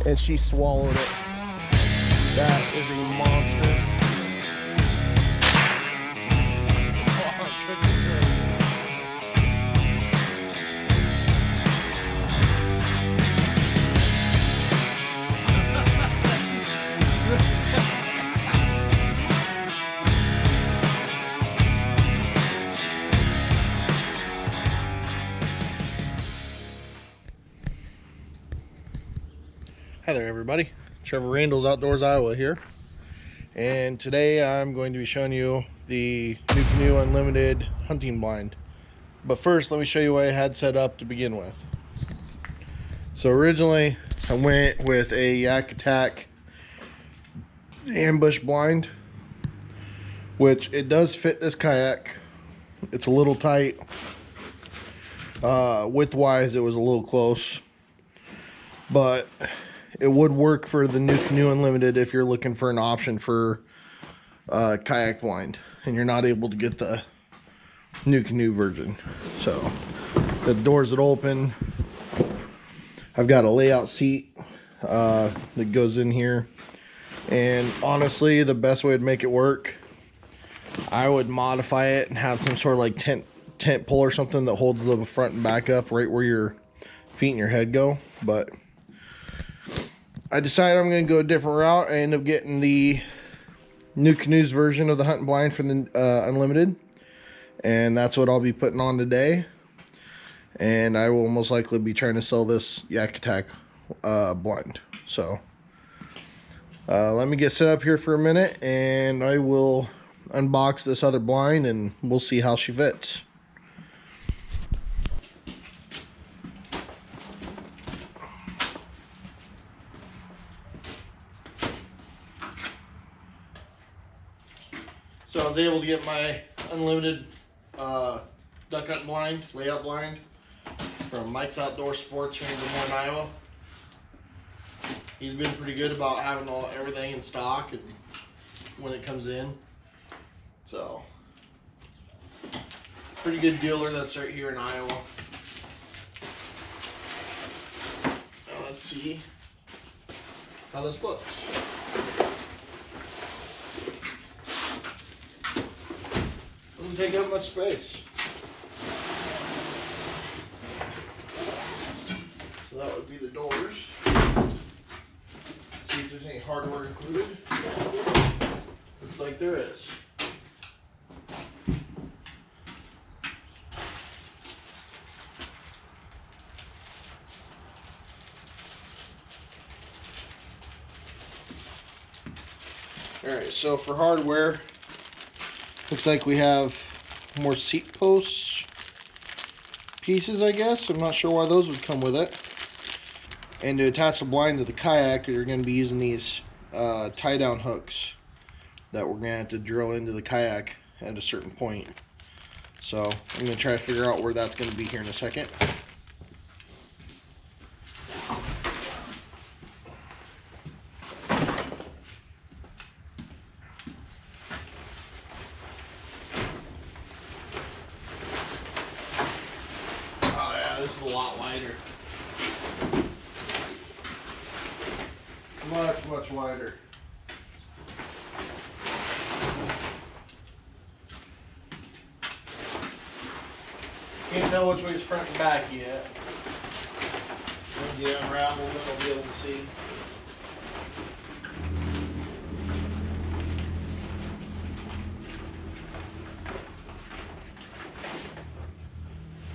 and she swallowed it. That is a monster. Hi there everybody, Trevor Randles Outdoors Iowa here, and today I'm going to be showing you the Nucanoe Unlimited hunting blind. But first let me show you what I had set up to begin with. So originally I went with a Yak Attack ambush blind, which it does fit this kayak. It's a little tight. Width wise it was a little close, but it would work for the Nucanoe Unlimited if you're looking for an option for kayak blind and you're not able to get the Nucanoe version. So the doors that open, I've got a layout seat that goes in here, and honestly the best way to make it work, I would modify it and have some sort of like tent pole or something that holds the front and back up right where your feet and your head go. But I decided I'm going to go a different route. I end up getting the Nucanoe's version of the hunting blind for the Unlimited, and that's what I'll be putting on today. And I will most likely be trying to sell this Yak Attack blind. So let me get set up here for a minute, and I will unbox this other blind, and we'll see how she fits. So I was able to get my Unlimited duck hunting blind, layout blind, from Mike's Outdoor Sports here in Des Moines, Iowa. He's been pretty good about having everything in stock and when it comes in. So, pretty good dealer that's right here in Iowa. Now let's see how this looks. Doesn't take up much space. So that would be the doors. Let's see if there's any hardware included. Looks like there is. Alright, so for hardware, looks like we have more seat posts pieces, I guess. I'm not sure why those would come with it. And to attach the blind to the kayak, you're going to be using these tie-down hooks that we're going to have to drill into the kayak at a certain point. So I'm going to try to figure out where that's going to be here in a second. This is a lot wider. Much wider. Can't tell which way is front and back yet. When you unravel it, I'll be able to see.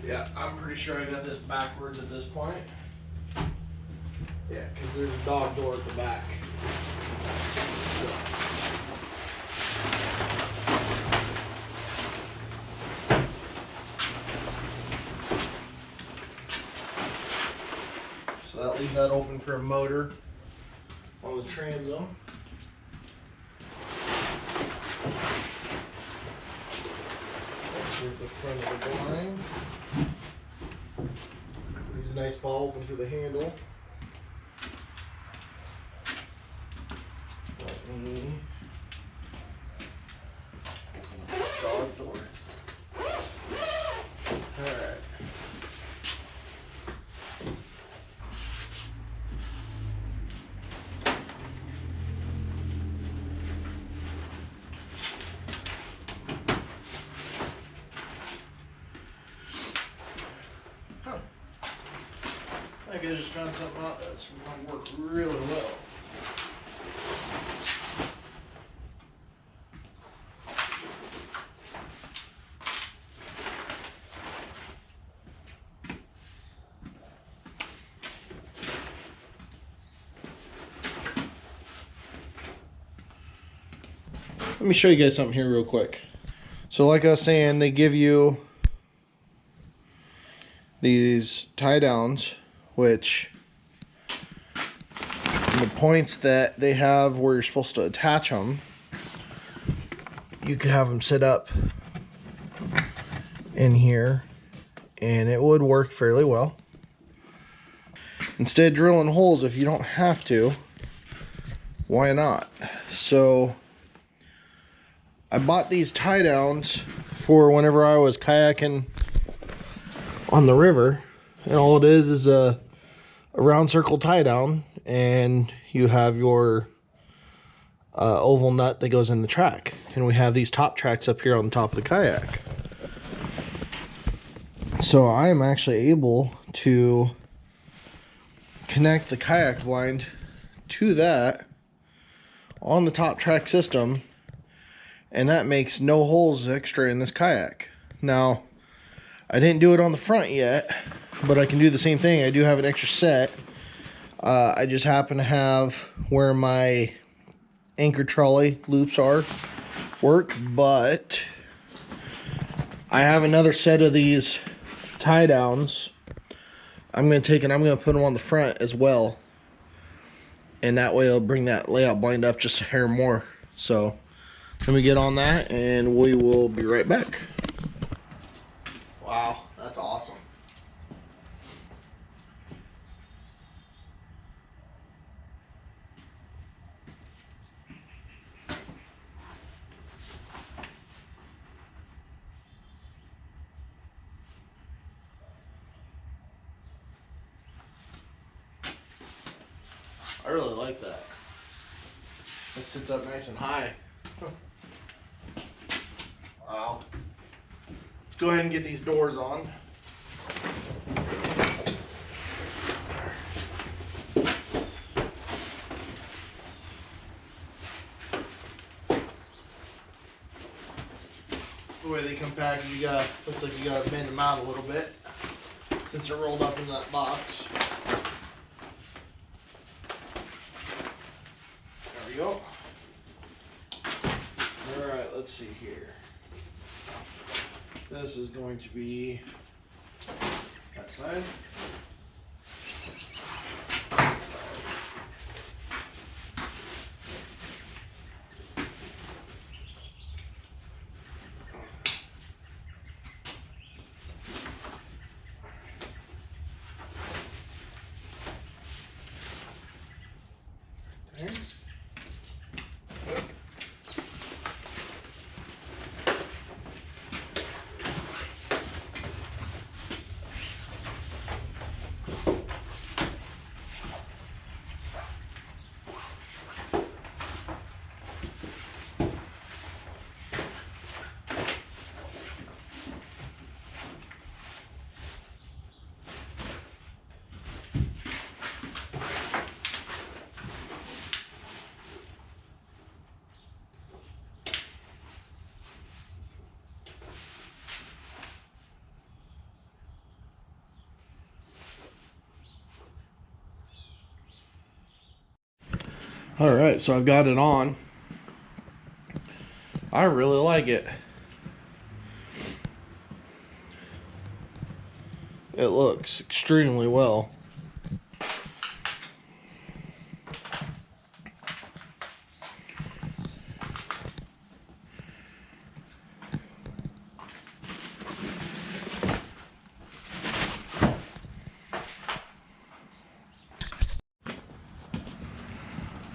Yeah, I'm pretty sure I got this backwards at this point. Yeah, because there's a dog door at the back. So that leaves that open for a motor on the transom. Here's the front of the blind. Leaves a nice ball open for the handle. Dog door. Alright. I think I just found something out that's going to work really well. Let me show you guys something here real quick. So like I was saying, they give you these tie downs, which the points that they have where you're supposed to attach them, you could have them sit up in here and it would work fairly well. Instead of drilling holes, if you don't have to, why not? So I bought these tie downs for whenever I was kayaking on the river, and all it is a round circle tie down, and you have your oval nut that goes in the track, and we have these top tracks up here on the top of the kayak. So I am actually able to connect the kayak blind to that on the top track system, and that makes no holes extra in this kayak. Now, I didn't do it on the front yet, but I can do the same thing. I do have an extra set. I just happen to have where my anchor trolley loops are work, but I have another set of these tie downs. I'm going to take and I'm going to put them on the front as well, and that way it'll bring that layout blind up just a hair more. So let me get on that and we will be right back. Wow, that's awesome. I really like that. It sits up nice and high. Wow. Let's go ahead and get these doors on. The way they come packaged, looks like you gotta bend them out a little bit since they're rolled up in that box. There we go. Alright, let's see here. This is going to be that side. There. All right, so I've got it on. I really like it. It looks extremely well.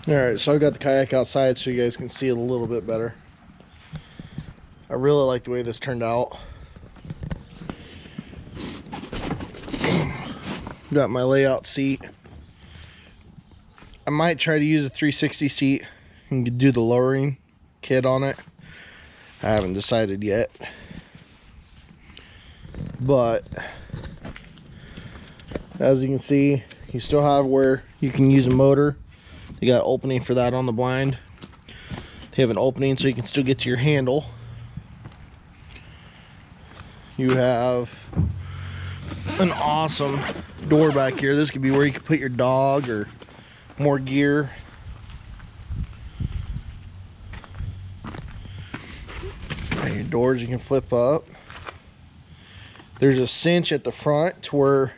Alright, so I've got the kayak outside so you guys can see it a little bit better. I really like the way this turned out. Got my layout seat. I might try to use a 360 seat and do the lowering kit on it. I haven't decided yet. But as you can see, You still have where you can use a motor. They got opening for that on the blind. They have an opening so you can still get to your handle. You have an awesome door back here. This could be where you could put your dog or more gear. And your doors you can flip up. There's a cinch at the front to where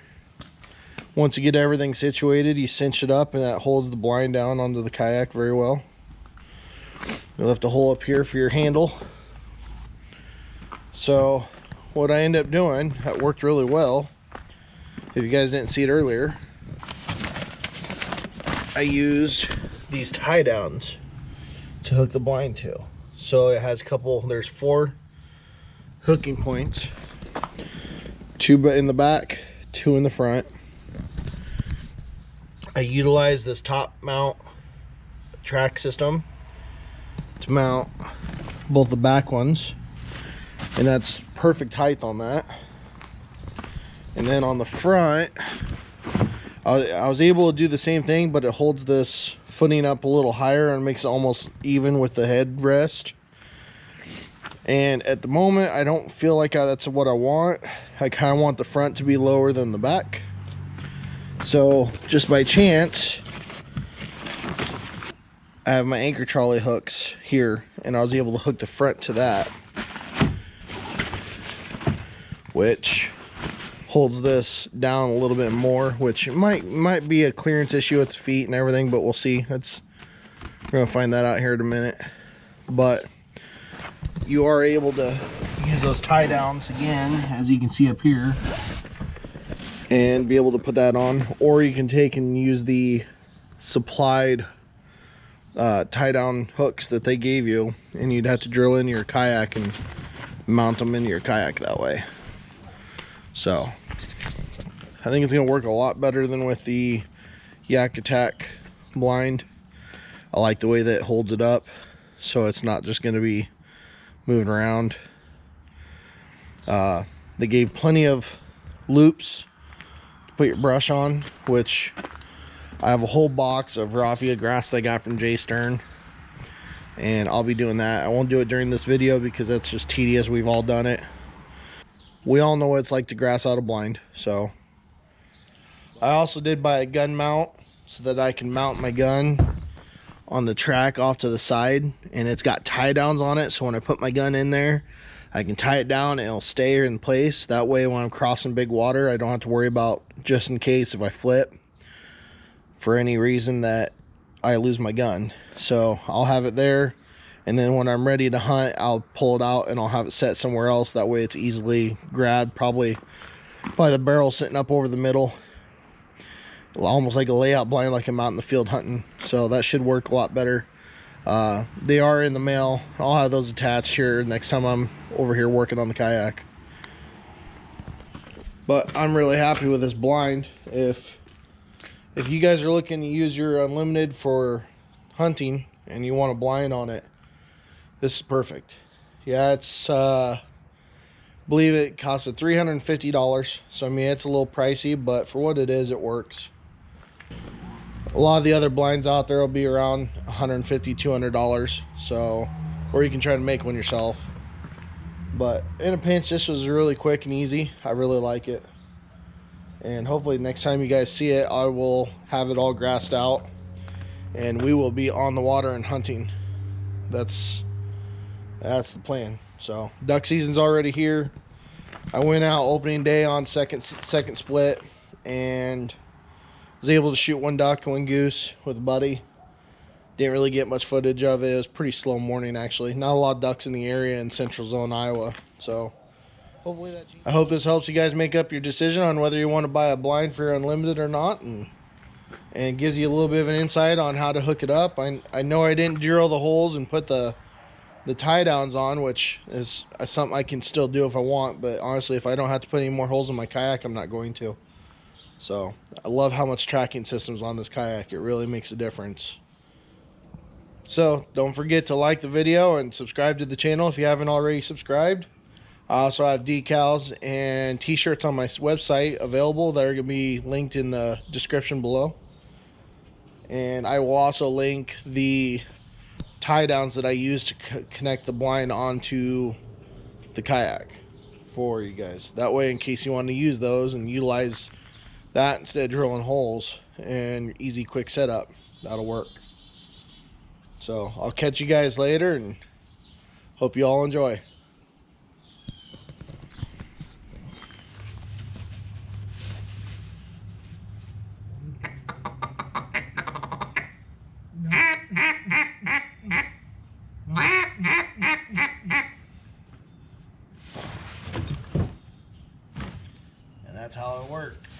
once you get everything situated, you cinch it up and that holds the blind down onto the kayak very well. You left a hole up here for your handle. So what I end up doing, that worked really well. If you guys didn't see it earlier, I used these tie downs to hook the blind to. So it has there's 4 hooking points, 2 in the back, 2 in the front. I utilize this top mount track system to mount both the back ones, and that's perfect height on that. And then on the front, I was able to do the same thing, but it holds this footing up a little higher and makes it almost even with the headrest. And at the moment, I don't feel like that's what I want. I kind of want the front to be lower than the back. So just by chance, I have my anchor trolley hooks here, and I was able to hook the front to that, which holds this down a little bit more, which might be a clearance issue with the feet and everything, but we'll see. We're gonna find that out here in a minute. But you are able to use those tie downs again, as you can see up here, and be able to put that on, or you can take and use the supplied tie down hooks that they gave you, and you'd have to drill into your kayak and mount them into your kayak that way. So I think it's gonna work a lot better than with the Yak Attack blind. I like the way that it holds it up, so it's not just gonna be moving around. They gave plenty of loops to put your brush on, which I have a whole box of raffia grass that I got from Jay Stern, and I'll be doing that. I won't do it during this video because that's just tedious. We've all done it. We all know what it's like to grass out a blind. So I also did buy a gun mount so that I can mount my gun on the track off to the side, and it's got tie downs on it, so when I put my gun in there, I can tie it down and it'll stay in place. That way when I'm crossing big water, I don't have to worry about, just in case if I flip for any reason, that I lose my gun. So I'll have it there, and then when I'm ready to hunt, I'll pull it out and I'll have it set somewhere else. That way it's easily grabbed, probably by the barrel sitting up over the middle, almost like a layout blind, like I'm out in the field hunting. So that should work a lot better. They are in the mail. I'll have those attached here next time I'm over here working on the kayak. But I'm really happy with this blind. If you guys are looking to use your unlimited for hunting and you want a blind on it, this is perfect. Yeah, it's I believe it costed $350. So I mean, it's a little pricey, but for what it is, it works. A lot of the other blinds out there will be around $150, $200. So, or you can try to make one yourself. But in a pinch, this was really quick and easy. I really like it. And hopefully next time you guys see it, I will have it all grassed out and we will be on the water and hunting. That's the plan. So duck season's already here. I went out opening day on second split and was able to shoot 1 duck and 1 goose with a buddy. Didn't really get much footage of it. It was a pretty slow morning, actually. Not a lot of ducks in the area in central zone Iowa. So hopefully I hope this helps you guys make up your decision on whether you want to buy a blind for your unlimited or not, and gives you a little bit of an insight on how to hook it up. I know I didn't drill the holes and put the tie downs on, which is something I can still do if I want, but honestly, if I don't have to put any more holes in my kayak, I'm not going to. So I love how much tracking system's on this kayak. It really makes a difference. So don't forget to like the video and subscribe to the channel if you haven't already subscribed. I also have decals and t-shirts on my website available that are going to be linked in the description below. And I will also link the tie downs that I use to connect the blind onto the kayak for you guys. That way, in case you want to use those and utilize that instead of drilling holes, and easy quick setup, that'll work. So I'll catch you guys later and hope you all enjoy. And that's how it worked.